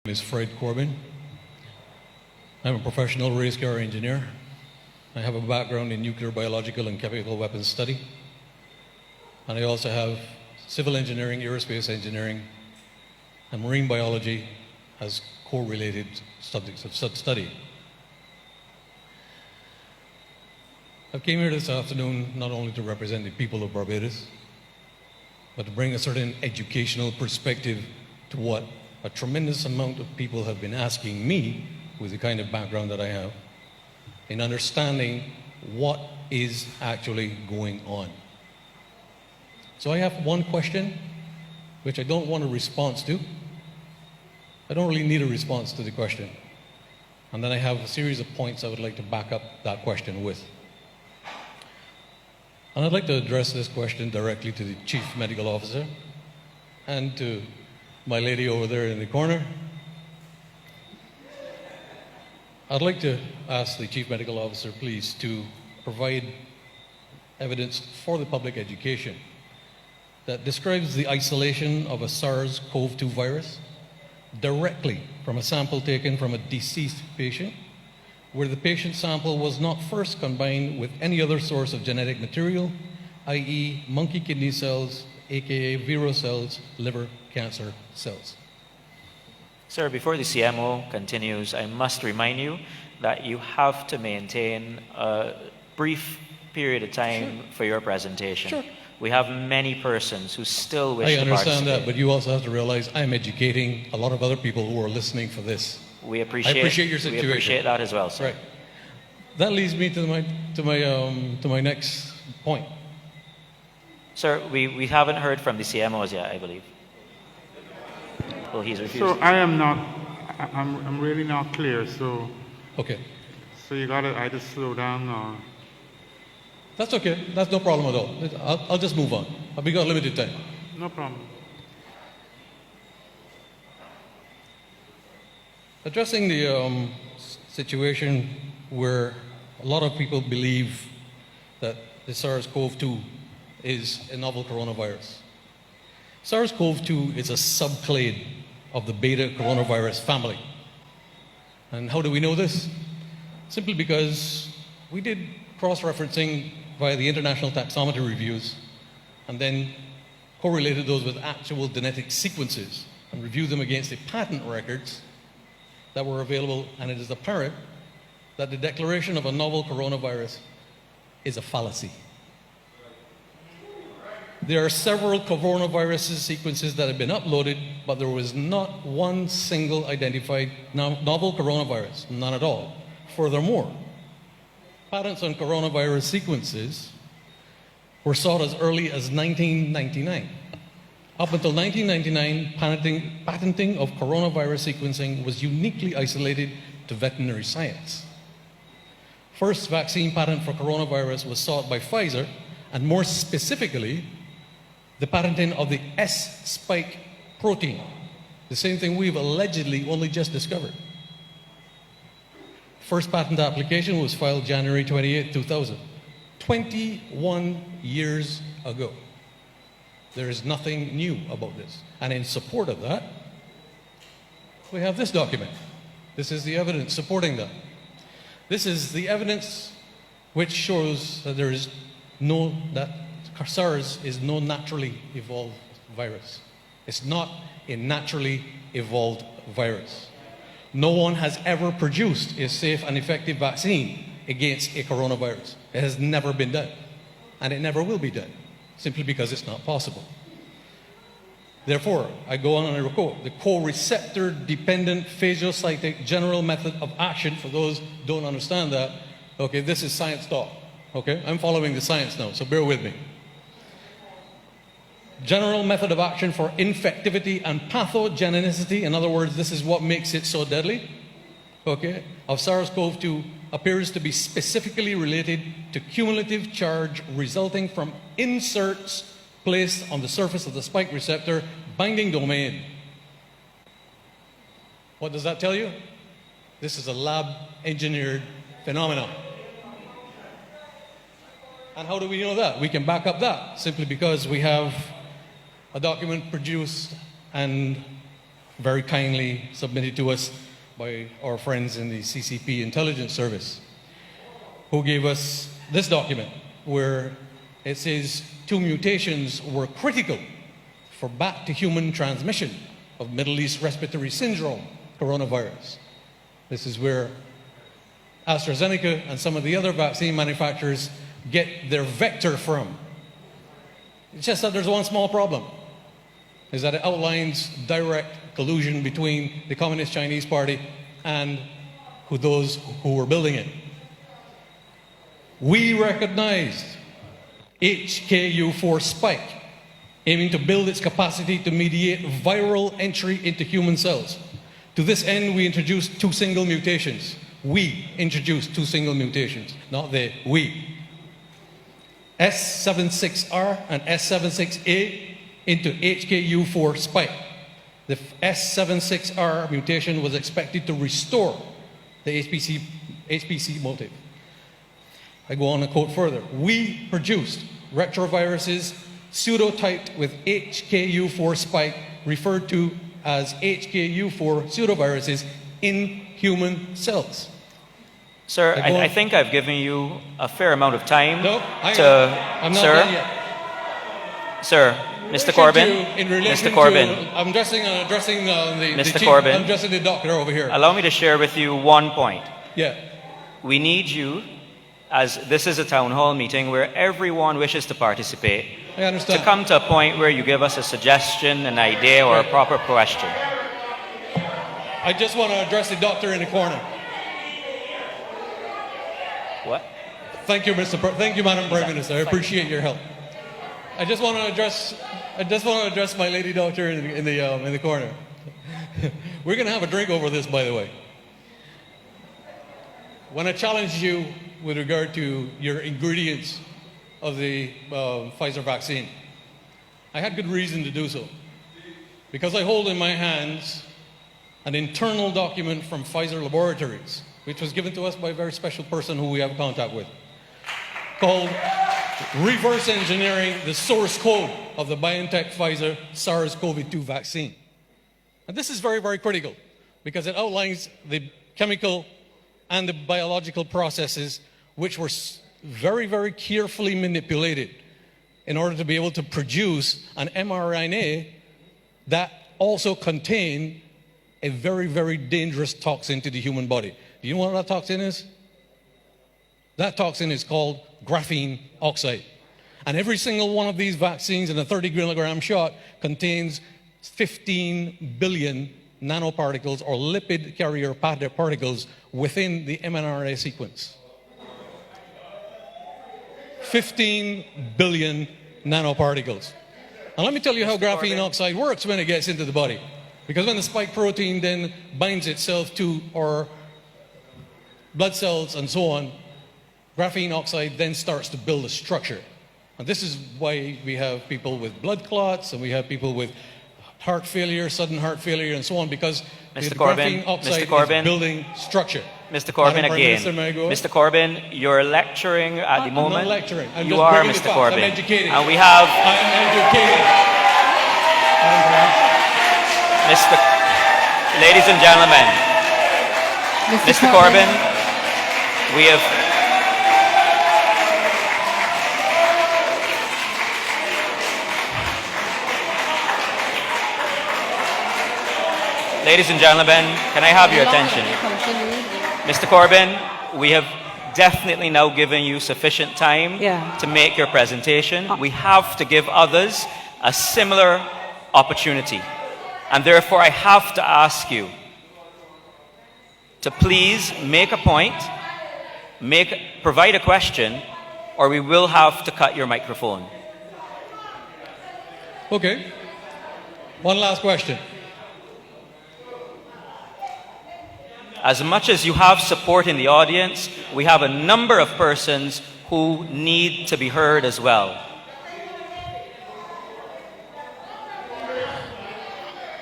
My name is Corbyn. I'm a professional race car engineer. I have a background in nuclear, biological, and chemical weapons study. And I also have civil engineering, aerospace engineering, and marine biology as core-related subjects of study. I came here this afternoon not only to represent the people of Barbados, but to bring a certain educational perspective to what a tremendous amount of people have been asking me, with the kind of background that I have, in understanding what is actually going on. So I have one question, which I don't want a response to. I don't really need a response to the question. And then I have a series of points I would like to back up that question with. And I'd like to address this question directly to the Chief Medical Officer and to my lady over there in the corner. I'd like to ask the Chief Medical Officer, please, to provide evidence for the public education that describes the isolation of a SARS-CoV-2 virus directly from a sample taken from a deceased patient, where the patient sample was not first combined with any other source of genetic material, i.e. monkey kidney cells, aka Vero cells, liver cancer cells. Sir, before the CMO continues, I must remind you that you have to maintain a brief period of time for your presentation. Sure. We have many persons who still wish to participate. I understand that, but you also have to realize I'm educating a lot of other people who are listening for this. I appreciate your situation. We appreciate that as well, sir. Right. That leads me to my next point. Sir, we haven't heard from the CMOs yet, I believe. Well, he's refused. So I'm really not clear. So Okay. So you gotta either slow down or. That's okay. That's no problem at all. I'll just move on. We got limited time. No problem. Addressing the situation where a lot of people believe that the SARS-CoV-2 is a novel coronavirus. SARS-CoV-2 is a subclade of the beta coronavirus family. And how do we know this? Simply because we did cross-referencing via the international taxonomy reviews and then correlated those with actual genetic sequences and reviewed them against the patent records that were available, and it is apparent that the declaration of a novel coronavirus is a fallacy. There are several coronavirus sequences that have been uploaded, but there was not one single identified novel coronavirus, none at all. Furthermore, patents on coronavirus sequences were sought as early as 1999. Up until 1999, patenting of coronavirus sequencing was uniquely isolated to veterinary science. First vaccine patent for coronavirus was sought by Pfizer, and more specifically, the patenting of the S-spike protein, the same thing we've allegedly only just discovered. First patent application was filed January 28, 2000, 21 years ago. There is nothing new about this. And in support of that, we have this document. This is the evidence supporting that. This is the evidence which shows that that SARS is no naturally evolved virus. It's not a naturally evolved virus. No one has ever produced a safe and effective vaccine against a coronavirus. It has never been done, and it never will be done, simply because it's not possible. Therefore, I go on and I quote, the co-receptor dependent phagocytic general method of action, for those who don't understand that, okay, this is science talk, okay? I'm following the science now, so bear with me. General method of action for infectivity and pathogenicity, in other words, this is what makes it so deadly, okay, of SARS-CoV-2 appears to be specifically related to cumulative charge resulting from inserts placed on the surface of the spike receptor binding domain. What does that tell you? This is a lab-engineered phenomenon. And how do we know that? We can back up that simply because we have a document produced and very kindly submitted to us by our friends in the CCP Intelligence Service, who gave us this document where it says 2 mutations were critical for back-to-human transmission of Middle East respiratory syndrome coronavirus. This is where AstraZeneca and some of the other vaccine manufacturers get their vector from. It's just that there's one small problem, is that it outlines direct collusion between the Communist Chinese Party and those who were building it. We recognized HKU4 spike, aiming to build its capacity to mediate viral entry into human cells. To this end, we introduced 2 single mutations. We introduced 2 single mutations, not they, we. S76R and S76A into HKU4 spike. The S76R mutation was expected to restore the HPC motif. I go on and quote further. We produced retroviruses pseudotyped with HKU4 spike, referred to as HKU4 pseudoviruses, in human cells. Sir, I think I've given you a fair amount of time no, I'm not sir, done yet. Sir, Mr. Corbyn, Mr. Corbyn, I'm addressing Mr. Corbyn, I'm addressing the doctor over here. Allow me to share with you one point. Yeah. We need you, as this is a town hall meeting where everyone wishes to participate, I understand. to come to a point where you give us a suggestion, an idea, or a proper question. I just want to address the doctor in the corner. What? Thank you, thank you, Madam Prime Minister. I appreciate your help. I just want to address my lady doctor in the corner. We're going to have a drink over this, by the way. When I challenged you with regard to your ingredients of the Pfizer vaccine, I had good reason to do so, because I hold in my hands an internal document from Pfizer Laboratories, which was given to us by a very special person who we have contact with, called Reverse Engineering the Source Code of the BioNTech Pfizer SARS-CoV-2 vaccine. And this is very, very critical, because it outlines the chemical and the biological processes which were very, very carefully manipulated in order to be able to produce an mRNA that also contained a very, very dangerous toxin to the human body. Do you know what that toxin is? That toxin is called graphene oxide. And every single one of these vaccines in a 30-milligram shot contains 15 billion nanoparticles or lipid carrier particles within the mRNA sequence. 15 billion nanoparticles. And let me tell you how graphene oxide works when it gets into the body. Because when the spike protein then binds itself to our blood cells and so on, graphene oxide then starts to build a structure. And this is why we have people with blood clots, and we have people with heart failure, sudden heart failure, and so on, because the graphene oxide is building structure. Mr. Corbyn, again. Mr. Corbyn, you're lecturing at the moment. I'm not lecturing. I'm you just are, Mr. Mr. Corbyn. I'm educated. And we have... I'm educated. Ladies and gentlemen, Mr. Corbyn, we have... Ladies and gentlemen, can I have your attention? Mr. Corbyn, we have definitely now given you sufficient time to make your presentation. We have to give others a similar opportunity. And therefore, I have to ask you to please make a point, provide a question, or we will have to cut your microphone. Okay. One last question. As much as you have support in the audience, we have a number of persons who need to be heard as well.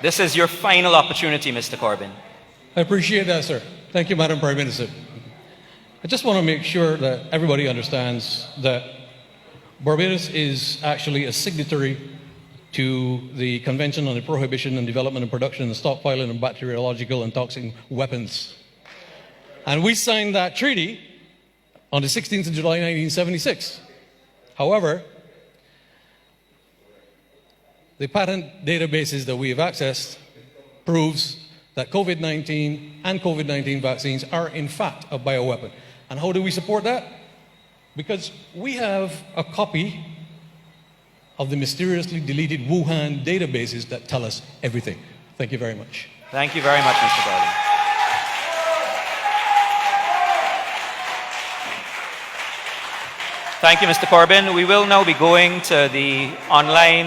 This is your final opportunity, Mr. Corbyn. I appreciate that, sir. Thank you, Madam Prime Minister. I just want to make sure that everybody understands that Barbados is actually a signatory to the Convention on the Prohibition and Development and Production and Stockpiling of Bacteriological and Toxic Weapons. And we signed that treaty on the 16th of July 1976. However, the patent databases that we have accessed proves that COVID-19 and COVID-19 vaccines are in fact a bioweapon. And how do we support that? Because we have a copy of the mysteriously deleted Wuhan databases that tell us everything. Thank you very much. Thank you very much, Mr. Gordon. Thank you, Mr. Corbyn. We will now be going to the online